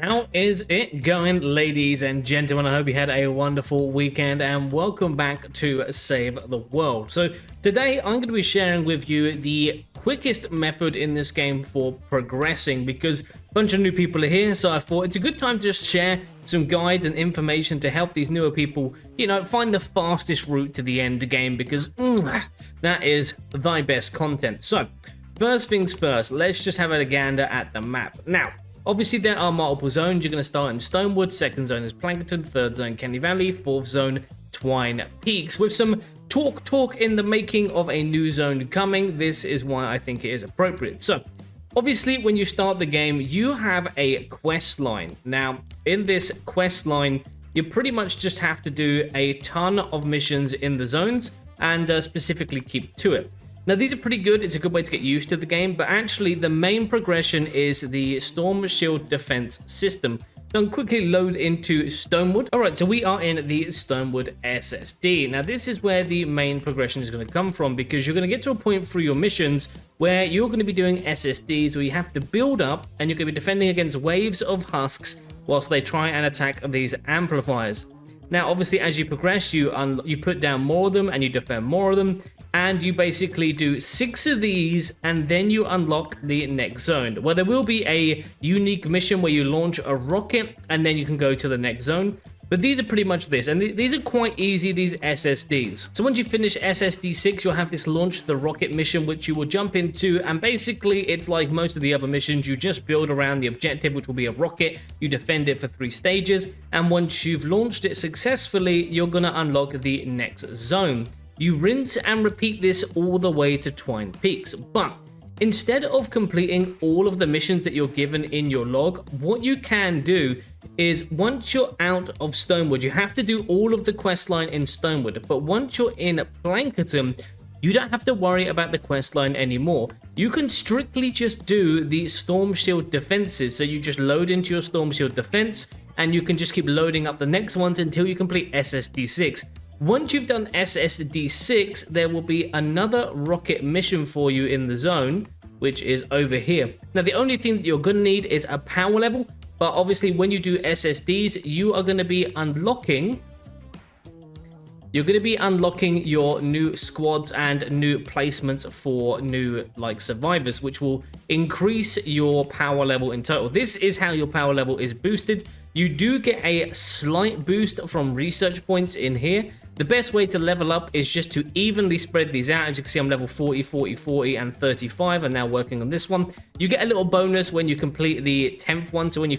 How is it going, ladies and gentlemen? I hope you had a wonderful weekend and welcome back to Save the World. So today I'm going to be sharing with you the quickest method in this game for progressing because a bunch of new people are here, so I thought it's a good time to just share some guides and information to help these newer people, find the fastest route to the end game because that is thy best content. So first things first, let's just have a gander at the map. Now, obviously, there are multiple zones. You're going to start in Stonewood, second zone is Plankerton, third zone Candy Valley, fourth zone Twine Peaks. With some talk in the making of a new zone coming, this is why I think it is appropriate. So, obviously, when you start the game, you have a quest line. Now, in this quest line, you pretty much just have to do a ton of missions in the zones and specifically keep to it. Now, these are pretty good. It's a good way to get used to the game, but actually the main progression is the Storm Shield Defense system. Now, I'll quickly load into Stonewood. All right, so we are in the Stonewood SSD. Now, this is where the main progression is going to come from because you're going to get to a point through your missions where you're going to be doing SSDs where you have to build up and you're going to be defending against waves of husks whilst they try and attack these amplifiers. Now, obviously, as you progress, you put down more of them and you defend more of them. And you basically do 6 of these and then you unlock the next zone, where there will be a unique mission where you launch a rocket and then you can go to the next zone. But these are pretty much this, and these are quite easy, these SSDs. So once you finish SSD 6, you'll have this launch the rocket mission, which you will jump into, and basically it's like most of the other missions. You just build around the objective, which will be a rocket. You defend it for 3 stages, and once you've launched it successfully, you're gonna unlock the next zone. You rinse and repeat this all the way to Twine Peaks, but instead of completing all of the missions that you're given in your log, what you can do is once you're out of Stonewood, you have to do all of the quest line in Stonewood, but once you're in Plankerton, you don't have to worry about the quest line anymore. You can strictly just do the Storm Shield defenses, so you just load into your Storm Shield defense, and you can just keep loading up the next ones until you complete SSD 6. Once you've done SSD 6, there will be another rocket mission for you in the zone, which is over here. Now, the only thing that you're going to need is a power level, but obviously when you do SSDs, you are going to be unlocking your new squads and new placements for new survivors, which will increase your power level in total. This is how your power level is boosted. You do get a slight boost from research points in here. The best way to level up is just to evenly spread these out. As you can see, I'm level 40, 40, 40, and 35, and now working on this one. You get a little bonus when you complete the 10th one, so when you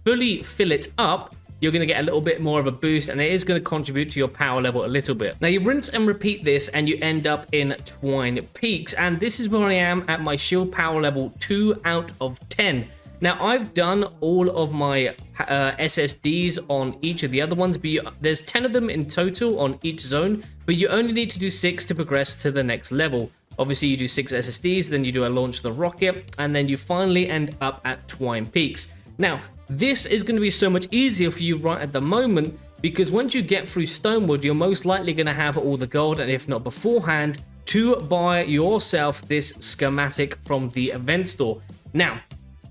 fully fill it up, you're going to get a little bit more of a boost, and it is going to contribute to your power level a little bit. Now, you rinse and repeat this, and you end up in Twine Peaks, and this is where I am at my shield power level 2 out of 10. Now, I've done all of my SSDs on each of the other ones, but there's 10 of them in total on each zone, but you only need to do 6 to progress to the next level. Obviously, you do 6 SSDs, then you do a launch the rocket, and then you finally end up at Twine Peaks. Now, this is going to be so much easier for you right at the moment, because once you get through Stonewood, you're most likely going to have all the gold, and if not beforehand, to buy yourself this schematic from the event store. Now,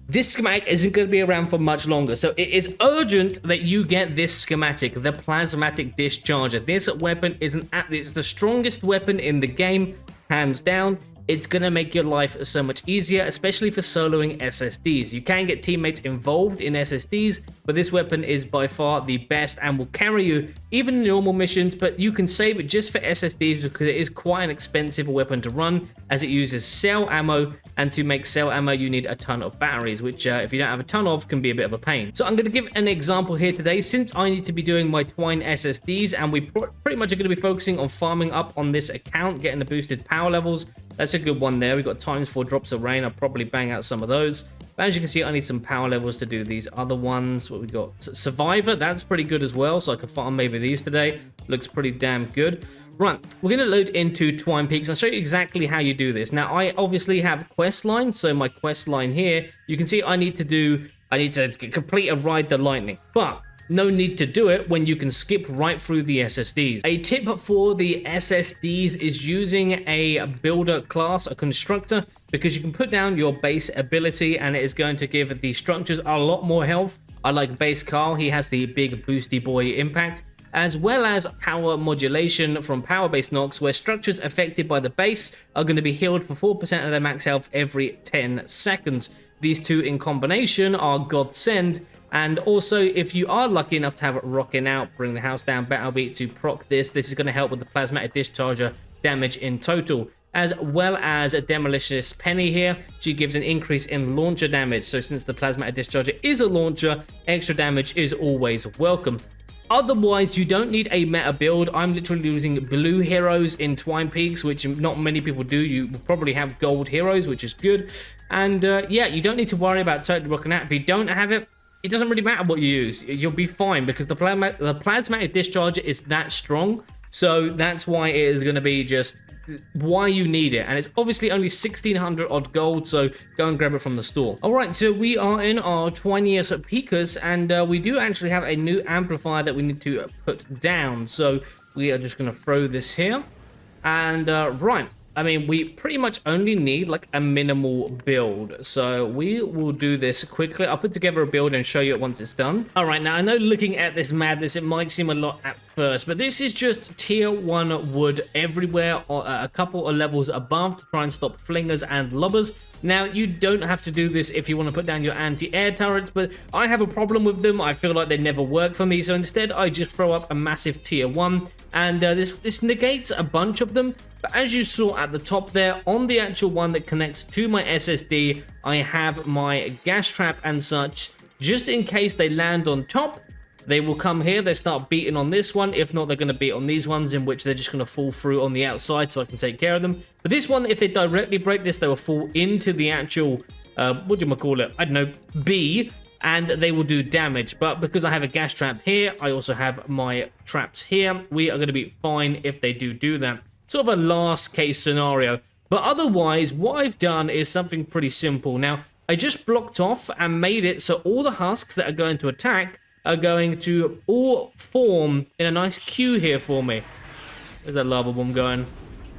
this schematic isn't going to be around for much longer, so it is urgent that you get this schematic, the Plasmatic Discharger. This weapon it's the strongest weapon in the game, hands down. It's going to make your life so much easier, especially for soloing SSDs. You can get teammates involved in SSDs, but this weapon is by far the best and will carry you even in normal missions, but you can save it just for SSDs because it is quite an expensive weapon to run as it uses cell ammo, and to make cell ammo you need a ton of batteries, which if you don't have a ton of can be a bit of a pain. So I'm going to give an example here today, since I need to be doing my Twine SSDs and we pretty much are going to be focusing on farming up on this account, getting the boosted power levels. That's a good one there. We've got ×4 drops of rain. I'll probably bang out some of those. But as you can see, I need some power levels to do these other ones. What we got? Survivor. That's pretty good as well. So I can farm maybe these today. Looks pretty damn good. Right, we're going to load into Twine Peaks. I'll show you exactly how you do this. Now, I obviously have quest line. So my quest line here, you can see I need to complete a Ride the Lightning. But no need to do it when you can skip right through the SSDs. A tip for the SSDs is using a builder class, a constructor, because you can put down your base ability and it is going to give the structures a lot more health I like Base Carl, he has the big boosty boy impact, as well as power modulation from power-based knocks, where structures affected by the base are going to be healed for 4% of their max health every 10 seconds. These two in combination are godsend. And also, if you are lucky enough to have Rocking Out, Bring the House Down, Battle Beat to proc this is going to help with the Plasmatic Discharger damage in total, as well as a Demolitionist Penny here. She gives an increase in launcher damage, so since the Plasmatic Discharger is a launcher, extra damage is always welcome. Otherwise, you don't need a meta build. I'm literally using blue heroes in Twine Peaks, which not many people do. You will probably have gold heroes, which is good. And yeah, you don't need to worry about totally rocking out. If you don't have it, it doesn't really matter what you use. You'll be fine because the Plasmatic Discharger is that strong. So that's why it is going to be just why you need it. And it's obviously only 1600 odd gold, so go and grab it from the store. All right, so we are in our Twiniest Peakers, and we do actually have a new amplifier that we need to put down. So we are just going to throw this here. And right, I mean, we pretty much only need like a minimal build. So we will do this quickly. I'll put together a build and show you it once it's done. All right, now I know looking at this madness, it might seem a lot at first, but this is just tier 1 wood everywhere, or a couple of levels above to try and stop flingers and lobbers. Now, you don't have to do this if you want to put down your anti-air turrets, but I have a problem with them. I feel like they never work for me, so instead I just throw up a massive tier 1, and this negates a bunch of them. But as you saw at the top there, on the actual one that connects to my SSD, I have my gas trap and such, just in case they land on top. They will come here, they start beating on this one. If not, they're going to beat on these ones, in which they're just going to fall through on the outside so I can take care of them. But this one, if they directly break this, they will fall into the actual, what do you call it? I don't know, B, and they will do damage. But because I have a gas trap here, I also have my traps here. We are going to be fine if they do that. Sort of a last case scenario. But otherwise, what I've done is something pretty simple. Now, I just blocked off and made it so all the husks that are going to attack are going to all form in a nice queue here for me. Where's that lava bomb going?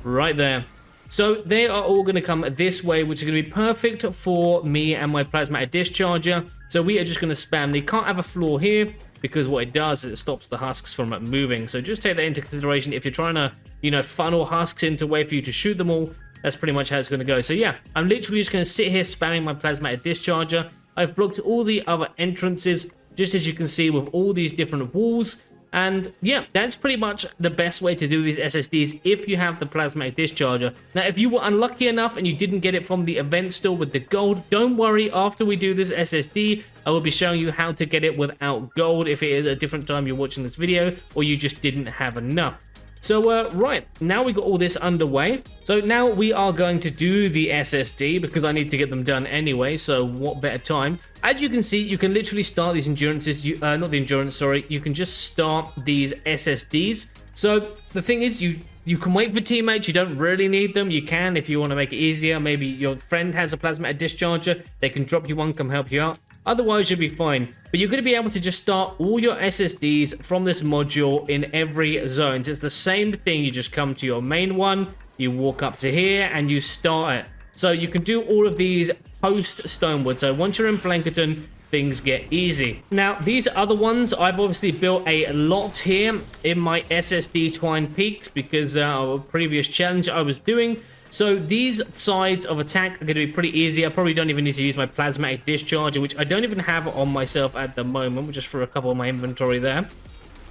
Right there. So they are all going to come this way, which is going to be perfect for me and my Plasmatic Discharger. So we are just going to spam. They can't have a floor here because what it does is it stops the husks from moving. So just take that into consideration if you're trying to, you know, funnel husks into a way for you to shoot them all. That's pretty much how it's going to go. So yeah, I'm literally just going to sit here spamming my Plasmatic Discharger. I've blocked all the other entrances, just as you can see, with all these different walls. And yeah, that's pretty much the best way to do these SSDs if you have the Plasmatic Discharger. Now, if you were unlucky enough and you didn't get it from the event store with the gold, don't worry. After we do this SSD, I will be showing you how to get it without gold if it is a different time you're watching this video or you just didn't have enough. So, right, now we got all this underway. So now we are going to do the SSD because I need to get them done anyway, so what better time? As you can see, you can literally start these endurances, not the endurance, sorry, you can just start these SSDs. So the thing is, you can wait for teammates, you don't really need them. You can if you want to make it easier. Maybe your friend has a Plasmatic Discharger, they can drop you one, come help you out. Otherwise, you'll be fine. But you're going to be able to just start all your SSDs from this module in every zone. So it's the same thing. You just come to your main one, you walk up to here, and you start it. So you can do all of these post Stonewood. So once you're in Blankerton, things get easy. Now, these other ones, I've obviously built a lot here in my SSD Twine Peaks because of a previous challenge I was doing. So these sides of attack are going to be pretty easy. I probably don't even need to use my Plasmatic Discharger, which I don't even have on myself at the moment, just for a couple of my inventory there.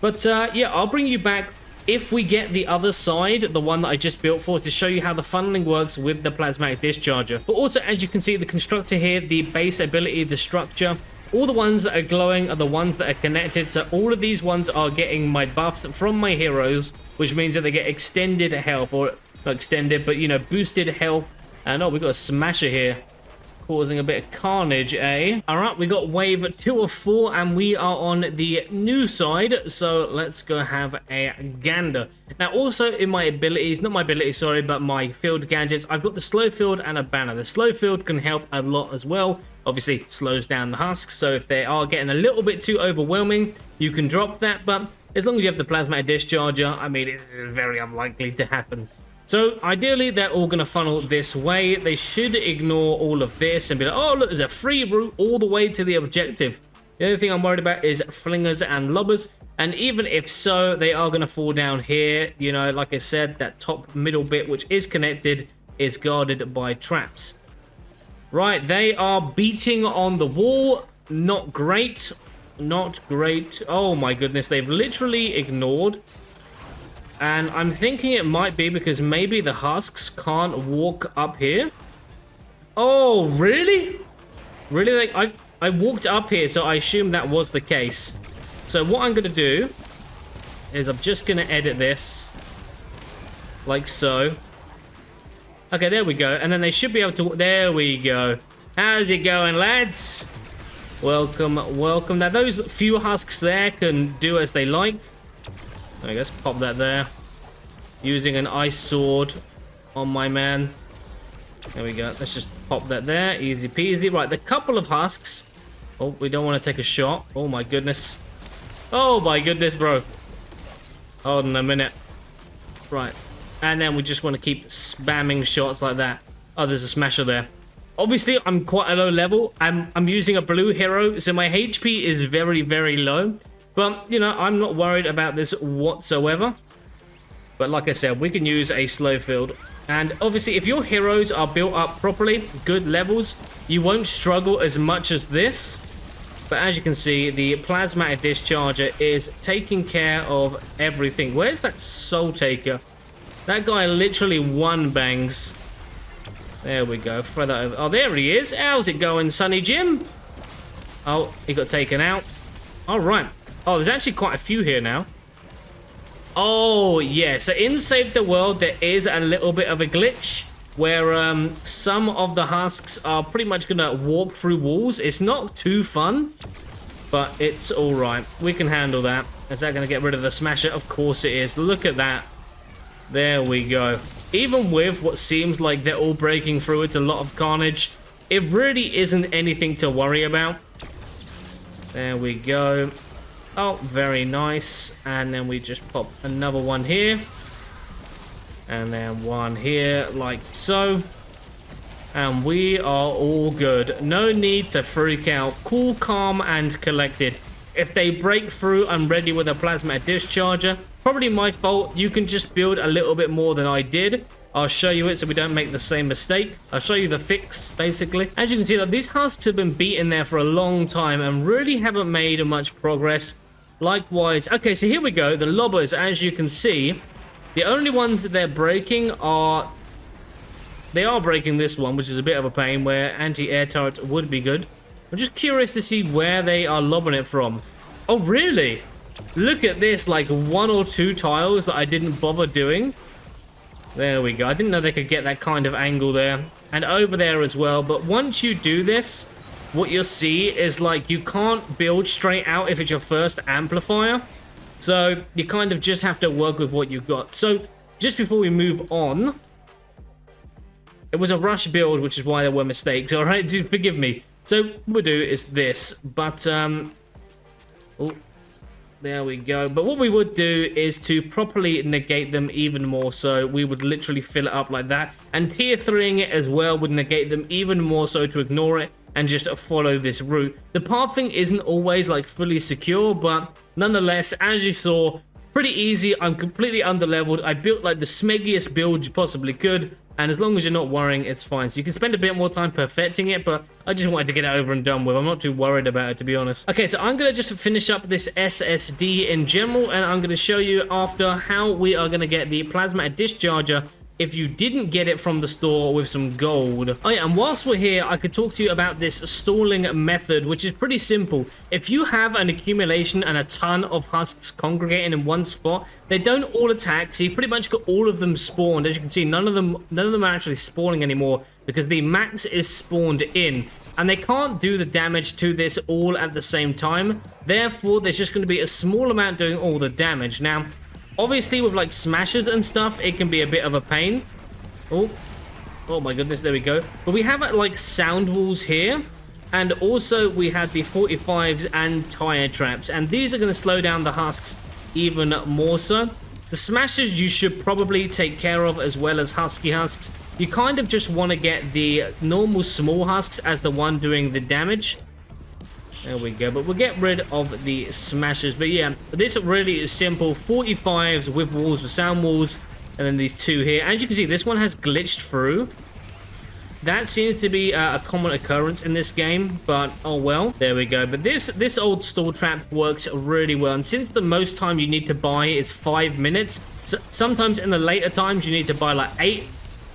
But yeah, I'll bring you back if we get the other side, the one that I just built for, to show you how the funneling works with the Plasmatic Discharger. But also, as you can see, the constructor here, the base ability, the structure, all the ones that are glowing are the ones that are connected. So all of these ones are getting my buffs from my heroes, which means that they get extended health, or not extended, but, you know, boosted health. And oh, we got a smasher here causing a bit of carnage, eh? All right, we got wave 2 of 4, and we are on the new side. So let's go have a gander. Now, also in my abilities, not my abilities, sorry, but my field gadgets, I've got the slow field and a banner. The slow field can help a lot as well. Obviously, slows down the husks. So if they are getting a little bit too overwhelming, you can drop that. But as long as you have the Plasmatic Discharger, I mean, it's very unlikely to happen. So ideally, they're all going to funnel this way. They should ignore all of this and be like, oh, look, there's a free route all the way to the objective. The only thing I'm worried about is flingers and lobbers. And even if so, they are going to fall down here. You know, like I said, that top middle bit, which is connected, is guarded by traps. Right, they are beating on the wall. Not great. Not great. Oh my goodness, they've literally ignored. And I'm thinking it might be because maybe the husks can't walk up here. Oh, really? Really? Like, I walked up here, so I assume that was the case. So what I'm going to do is I'm just going to edit this. Like so. Okay, there we go. And then they should be able to... There we go. How's it going, lads? Welcome, welcome. Now, those few husks there can do as they like. I guess pop that there. Using an ice sword on my man. There we go. Let's just pop that there. Easy peasy. Right, the couple of husks. Oh, we don't want to take a shot. Oh, my goodness. Oh, my goodness, bro. Hold on a minute. Right. And then we just want to keep spamming shots like that. Oh, there's a smasher there. Obviously, I'm quite a low level. I'm using a blue hero, so my HP is very, very low. But, you know, I'm not worried about this whatsoever. But like I said, we can use a slow field. And obviously, if your heroes are built up properly, good levels, you won't struggle as much as this. But as you can see, the plasmatic discharger is taking care of everything. Where's that soul taker? That guy literally one bangs. There we go. Throw that over. Oh, there he is. How's it going, Sonny Jim? Oh, he got taken out. All right. Oh, there's actually quite a few here now. Oh, yeah. So in Save the World, there is a little bit of a glitch where some of the husks are pretty much going to warp through walls. It's not too fun, but it's all right. We can handle that. Is that going to get rid of the smasher? Of course it is. Look at that. There we go. Even with what seems like they're all breaking through, it's a lot of carnage. It really isn't anything to worry about. There we go. Oh, very nice. And then we just pop another one here. And then one here, like so. And we are all good. No need to freak out. Cool, calm, and collected. If they break through, I'm ready with a plasma discharger. Probably my fault. You can just build a little bit more than I did. I'll show you it so we don't make the same mistake. I'll show you the fix, basically. As you can see, these husks have been beaten there for a long time and really haven't made much progress. Likewise, okay, so here we go. The lobbers, as you can see, the only ones that they're breaking are... They are breaking this one, which is a bit of a pain, where anti-air turret would be good. I'm just curious to see where they are lobbing it from. Oh, really? Look at this, like 1 or 2 tiles that I didn't bother doing. There we go. I didn't know they could get that kind of angle there. And over there as well. But once you do this, what you'll see is like you can't build straight out if it's your first amplifier. So you kind of just have to work with what you've got. So just before we move on, it was a rush build, which is why there were mistakes. All right, dude, forgive me. So what we'll do is this, but oh, there we go. But what we would do is to properly negate them even more. So we would literally fill it up like that, and tier 3ing it as well would negate them even more, so to ignore it and just follow this route. The pathing isn't always like fully secure, but nonetheless, as you saw, pretty easy. I'm completely underleveled. I built like the smeggiest build you possibly could. And as long as you're not worrying, it's fine. So you can spend a bit more time perfecting it, but I just wanted to get it over and done with. I'm not too worried about it, to be honest. Okay, so I'm going to just finish up this SSD in general, and I'm going to show you after how we are going to get the plasma discharger if you didn't get it from the store with some gold. Oh yeah, and whilst we're here, I could talk to you about this stalling method, which is pretty simple. If you have an accumulation and a ton of husks congregating in one spot, they don't all attack, so you've pretty much got all of them spawned. As you can see, none of them are actually spawning anymore because the max is spawned in. And they can't do the damage to this all at the same time. Therefore, there's just going to be a small amount doing all the damage. Now, obviously, with like smashes and stuff, it can be a bit of a pain. Oh my goodness, there we go. But we have like sound walls here. And also we have the 45s and tire traps. And these are going to slow down the husks even more so. The smashes you should probably take care of as well as husky husks. You kind of just want to get the normal small husks as the one doing the damage. There we go, but we'll get rid of the smashers. But yeah, this really is simple. 45s with walls, with sound walls, and then these two here. As you can see, this one has glitched through. That seems to be a common occurrence in this game, but oh well. There we go. But this old stall trap works really well. And since the most time you need to buy is 5 minutes, so sometimes in the later times you need to buy like 8.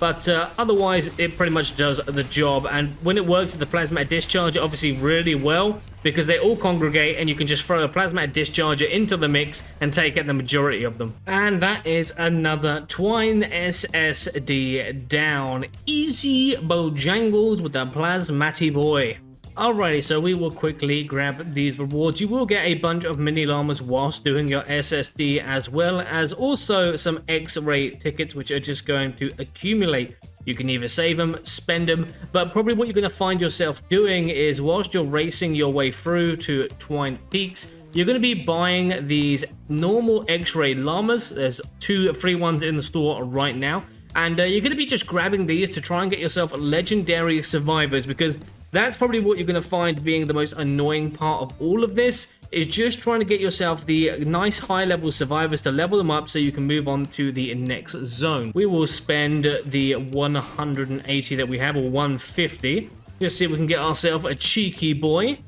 But otherwise, it pretty much does the job. And when it works at the plasma discharger, obviously really well, because they all congregate and you can just throw a plasma discharger into the mix and take out the majority of them. And that is another Twine SSD down. Easy Bojangles with the Plasmati boy. Alrighty, so we will quickly grab these rewards. You will get a bunch of mini llamas whilst doing your SSD, as well as also some X-ray tickets, which are just going to accumulate. You can either save them, spend them, but probably what you're going to find yourself doing is whilst you're racing your way through to Twine Peaks, you're going to be buying these normal X-ray llamas. There's 2 free ones in the store right now, and you're going to be just grabbing these to try and get yourself legendary survivors, because that's probably what you're going to find being the most annoying part of all of this, is just trying to get yourself the nice high-level survivors to level them up so you can move on to the next zone. We will spend the 180 that we have, or 150, just see if we can get ourselves a cheeky boy.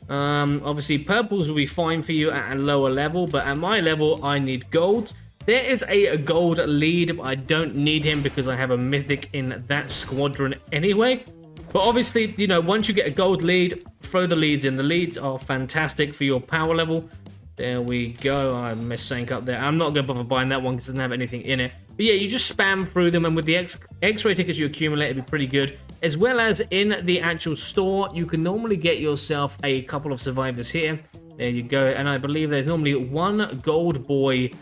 Obviously, purples will be fine for you at a lower level, but at my level, I need golds. There is a gold lead, but I don't need him because I have a mythic in that squadron anyway. But obviously, you know, once you get a gold lead, throw the leads in. The leads are fantastic for your power level. There we go. I messed something up there. I'm not going to bother buying that one because it doesn't have anything in it. But yeah, you just spam through them, and with the X-ray tickets you accumulate, it'll be pretty good. As well as in the actual store, you can normally get yourself a couple of survivors here. There you go. And I believe there's normally 1 gold boy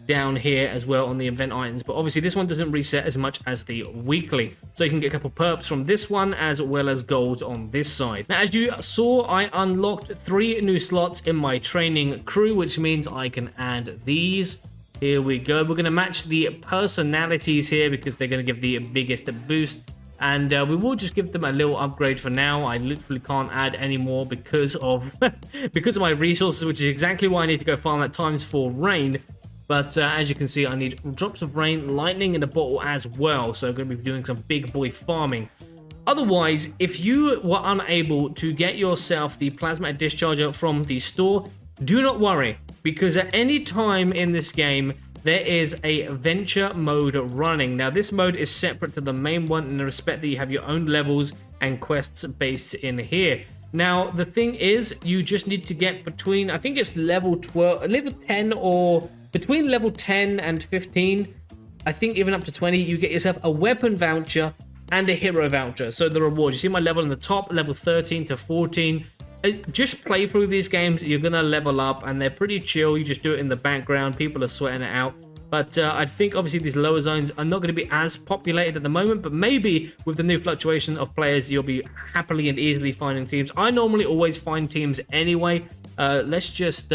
down here as well on the event items, but obviously this one doesn't reset as much as the weekly, so you can get a couple perps from this one as well as gold on this side. Now, as you saw, I unlocked 3 new slots in my training crew, which means I can add these. Here we go. We're going to match the personalities here because they're going to give the biggest boost, and we will just give them a little upgrade for now. I literally can't add any more because of because of my resources, which is exactly why I need to go farm at ×4 rain. But as you can see, I need drops of rain, lightning in the bottle as well. So I'm going to be doing some big boy farming. Otherwise, if you were unable to get yourself the plasma discharger from the store, do not worry. Because at any time in this game, there is a venture mode running. Now, this mode is separate to the main one in the respect that you have your own levels and quests based in here. Now, the thing is, you just need to get between, I think it's level 12, level 10, or between level 10 and 15, I think even up to 20, you get yourself a weapon voucher and a hero voucher. So the reward, you see my level in the top, level 13 to 14. Just play through these games, you're going to level up, and they're pretty chill. You just do it in the background, people are sweating it out. But I think obviously these lower zones are not going to be as populated at the moment, but maybe with the new fluctuation of players, you'll be happily and easily finding teams. I normally always find teams anyway. Let's just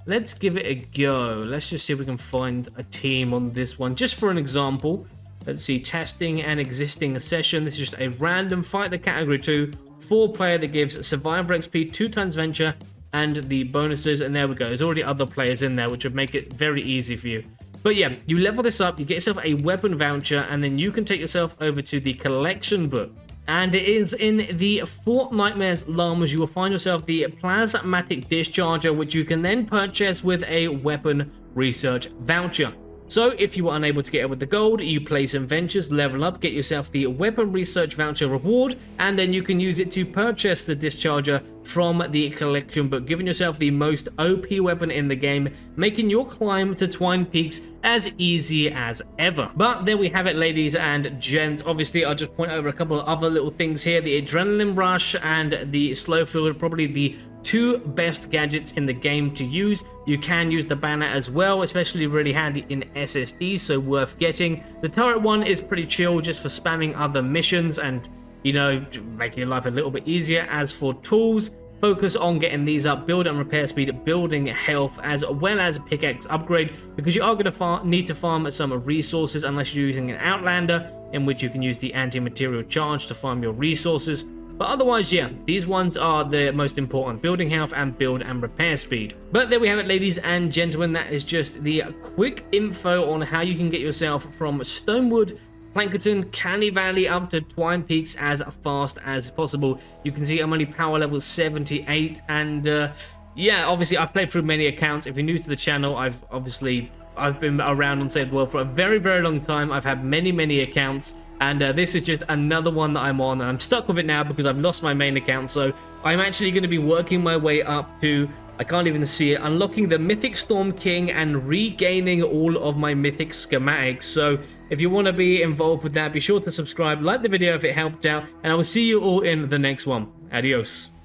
let's give it a go. Let's just see if we can find a team on this one, just for an example. Let's see, testing an existing session. This is just a random fight the category 2 4-player that gives survivor XP, 2 times venture, and the bonuses. And there we go. There's already other players in there, which would make it very easy for you. But yeah, you level this up, you get yourself a weapon voucher, and then you can take yourself over to the collection book. And it is in the Fortnite llamas you will find yourself the plasmatic discharger, which you can then purchase with a weapon research voucher. So if you were unable to get it with the gold, you play some ventures, level up, get yourself the weapon research voucher reward, and then you can use it to purchase the discharger from the collection book, giving yourself the most OP weapon in the game, making your climb to Twine Peaks as easy as ever. But there we have it, ladies and gents. Obviously, I'll just point over a couple of other little things here. The adrenaline rush and the slow field are probably the 2 best gadgets in the game to use. You can use the banner as well, especially really handy in SSD, so worth getting. The turret one is pretty chill just for spamming other missions and, you know, making your life a little bit easier. As for tools, focus on getting these up, build and repair speed, building health, as well as pickaxe upgrade, because you are going to need to farm some resources unless you're using an Outlander, in which you can use the anti-material charge to farm your resources. But otherwise, yeah, these ones are the most important: building health and build and repair speed. But there we have it, ladies and gentlemen. That is just the quick info on how you can get yourself from Stonewood, Plankerton, Canny Valley up to Twine Peaks as fast as possible. You can see I'm only power level 78, and yeah, obviously I've played through many accounts. If you're new to the channel, I've been around on Save the World for a very, very long time. I've had many accounts, and this is just another one that I'm on, and I'm stuck with it now because I've lost my main account. So I'm actually going to be working my way up to, I can't even see it, unlocking the Mythic Storm King and regaining all of my Mythic schematics. So if you want to be involved with that, be sure to subscribe, like the video if it helped out, and I will see you all in the next one. Adios.